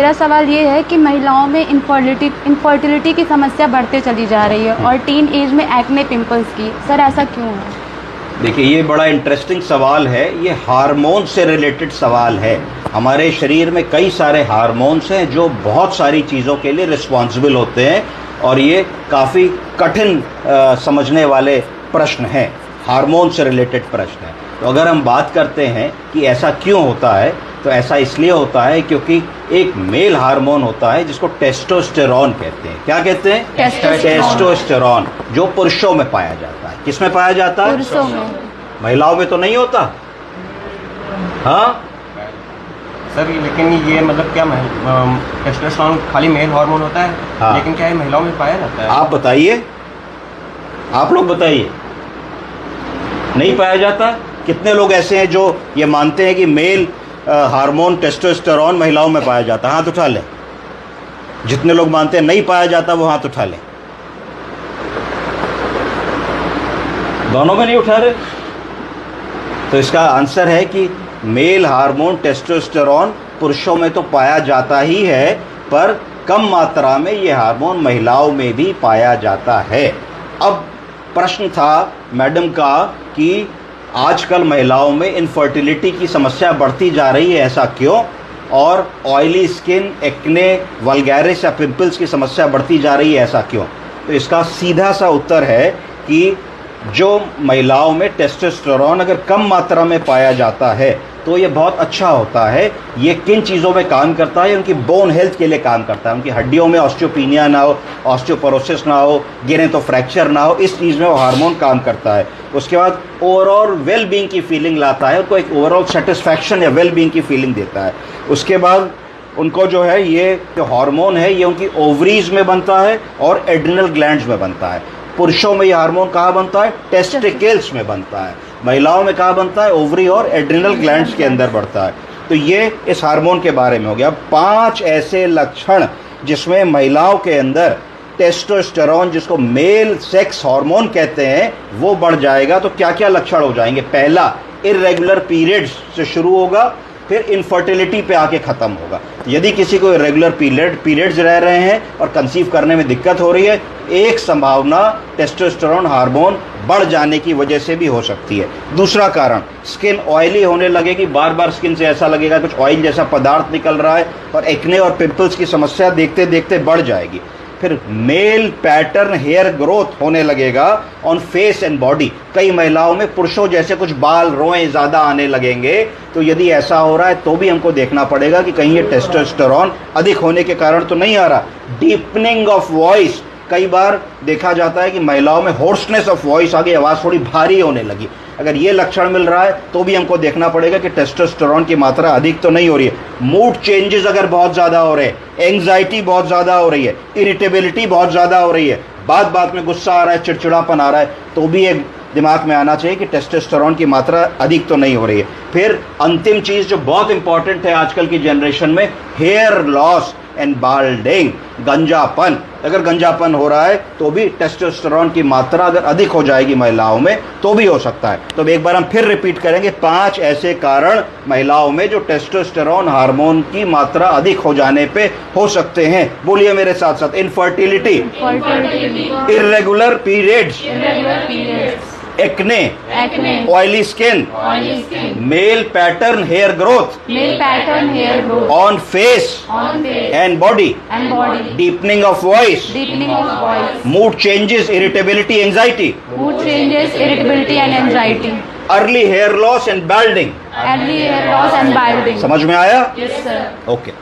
मेरा सवाल ये है कि महिलाओं में इनफर्टिलिटी की समस्या बढ़ते चली जा रही है और टीन एज में एक्ने पिंपल्स की, सर ऐसा क्यों है? देखिए, ये बड़ा इंटरेस्टिंग सवाल है। ये हार्मोन से रिलेटेड सवाल है। हमारे शरीर में कई सारे हार्मोन्स हैं जो बहुत सारी चीज़ों के लिए रिस्पॉन्सिबल होते हैं और ये काफ़ी कठिन समझने वाले प्रश्न हैं, हार्मोन से रिलेटेड प्रश्न हैं। तो अगर हम बात करते हैं कि ऐसा क्यों होता है, तो ऐसा इसलिए होता है क्योंकि एक मेल हार्मोन होता है जिसको टेस्टोस्टेरॉन कहते हैं। क्या कहते हैं? टेस्टोस्टेरॉन, जो पुरुषों में पाया जाता है। किस में पाया जाता है? पुरुषों में। महिलाओं में तो नहीं होता। हाँ सर, लेकिन ये मतलब क्या टेस्टोस्टेरोन खाली मेल हार्मोन होता है? हाँ। लेकिन क्या ये महिलाओं में पाया जाता है? आप बताइए, आप लोग बताइए, नहीं पाया जाता? कितने लोग ऐसे हैं जो ये मानते हैं कि मेल हार्मोन टेस्टोस्टेरॉन महिलाओं में पाया जाता है? हाथ उठा लें। जितने लोग मानते हैं नहीं पाया जाता वो हाथ उठा लें। दोनों में नहीं उठा रहे। तो इसका आंसर है कि मेल हार्मोन टेस्टोस्टेरॉन पुरुषों में तो पाया जाता ही है, पर कम मात्रा में ये हार्मोन महिलाओं में भी पाया जाता है। अब प्रश्न था मैडम का कि आजकल महिलाओं में इनफर्टिलिटी की समस्या बढ़ती जा रही है, ऐसा क्यों? और ऑयली स्किन, एक्ने, वल्गैरिस या पिंपल्स की समस्या बढ़ती जा रही है, ऐसा क्यों? तो इसका सीधा सा उत्तर है कि जो महिलाओं में टेस्टोस्टेरोन अगर कम मात्रा में पाया जाता है तो ये बहुत अच्छा होता है। ये किन चीज़ों में काम करता है? उनकी बोन हेल्थ के लिए काम करता है। उनकी हड्डियों में ऑस्टियोपीनिया ना हो, ऑस्टियोपोरोसिस ना हो, गिरें तो फ्रैक्चर ना हो, इस चीज़ में वो हार्मोन काम करता है। उसके बाद ओवरऑल वेल बीइंग की फीलिंग लाता है, उनको एक ओवरऑल सेटिस्फैक्शन या वेल बीइंग की फीलिंग देता है। उसके बाद उनको जो है ये जो हार्मोन है ये उनकी ओवरीज में बनता है और एड्रिनल ग्लैंड्स में बनता है। पुरुषों में ये हार्मोन कहाँ बनता है? टेस्टिकल्स में बनता है। महिलाओं में कहाँ बनता है? ओवरी और एड्रिनल ग्लैंड्स के अंदर बढ़ता है। तो ये इस हार्मोन के बारे में हो गया। 5 ऐसे लक्षण जिसमें महिलाओं के अंदर टेस्टोस्टेरोन, जिसको मेल सेक्स हार्मोन कहते हैं, वो बढ़ जाएगा। तो क्या क्या लक्षण हो जाएंगे? पहला, इर्रेगुलर पीरियड्स से शुरू होगा, फिर इनफर्टिलिटी पे आके ख़त्म होगा। यदि किसी को इरेगुलर पीरियड्स रह रहे हैं और कंसीव करने में दिक्कत हो रही है, एक संभावना टेस्टोस्टेरोन हार्मोन बढ़ जाने की वजह से भी हो सकती है। दूसरा कारण, स्किन ऑयली होने लगेगी, बार बार स्किन से ऐसा लगेगा कुछ ऑयल जैसा पदार्थ निकल रहा है और एक्ने और पिंपल्स की समस्या देखते देखते बढ़ जाएगी। फिर मेल पैटर्न हेयर ग्रोथ होने लगेगा ऑन फेस एंड बॉडी। कई महिलाओं में पुरुषों जैसे कुछ बाल, रोएं ज़्यादा आने लगेंगे। तो यदि ऐसा हो रहा है तो भी हमको देखना पड़ेगा कि कहीं ये टेस्टोस्टेरोन अधिक होने के कारण तो नहीं आ रहा। डीपनिंग ऑफ वॉइस, कई बार देखा जाता है कि महिलाओं में होर्सनेस ऑफ वॉइस आ गई, आवाज़ थोड़ी भारी होने लगी। अगर ये लक्षण मिल रहा है तो भी हमको देखना पड़ेगा कि टेस्टोस्टेरोन की मात्रा अधिक तो नहीं हो रही है। मूड चेंजेस अगर बहुत ज़्यादा हो रहे हैं, एंग्जाइटी बहुत ज़्यादा हो रही है, इरिटेबिलिटी बहुत ज़्यादा हो रही है, बात बात में गुस्सा आ रहा है, चिड़चिड़ापन आ रहा है, तो भी एक दिमाग में आना चाहिए कि टेस्टोस्टेरोन की मात्रा अधिक तो नहीं हो रही है। फिर अंतिम चीज़ जो बहुत इंपॉर्टेंट है आजकल की जनरेशन में, हेयर लॉस एंड बाल्डिंग, गंजापन। अगर गंजापन हो रहा है तो भी टेस्टोस्टेरोन की मात्रा अगर अधिक हो जाएगी महिलाओं में तो भी हो सकता है। तो एक बार हम फिर रिपीट करेंगे, 5 ऐसे कारण महिलाओं में जो टेस्टोस्टेरोन हार्मोन की मात्रा अधिक हो जाने पे हो सकते हैं। बोलिए मेरे साथ साथ। Infertility, irregular periods, acne, oily skin, male pattern hair growth on face and body, deepening of voice, mood changes, irritability, anxiety, early hair loss and balding. समझ में आया? Yes, sir. ओके।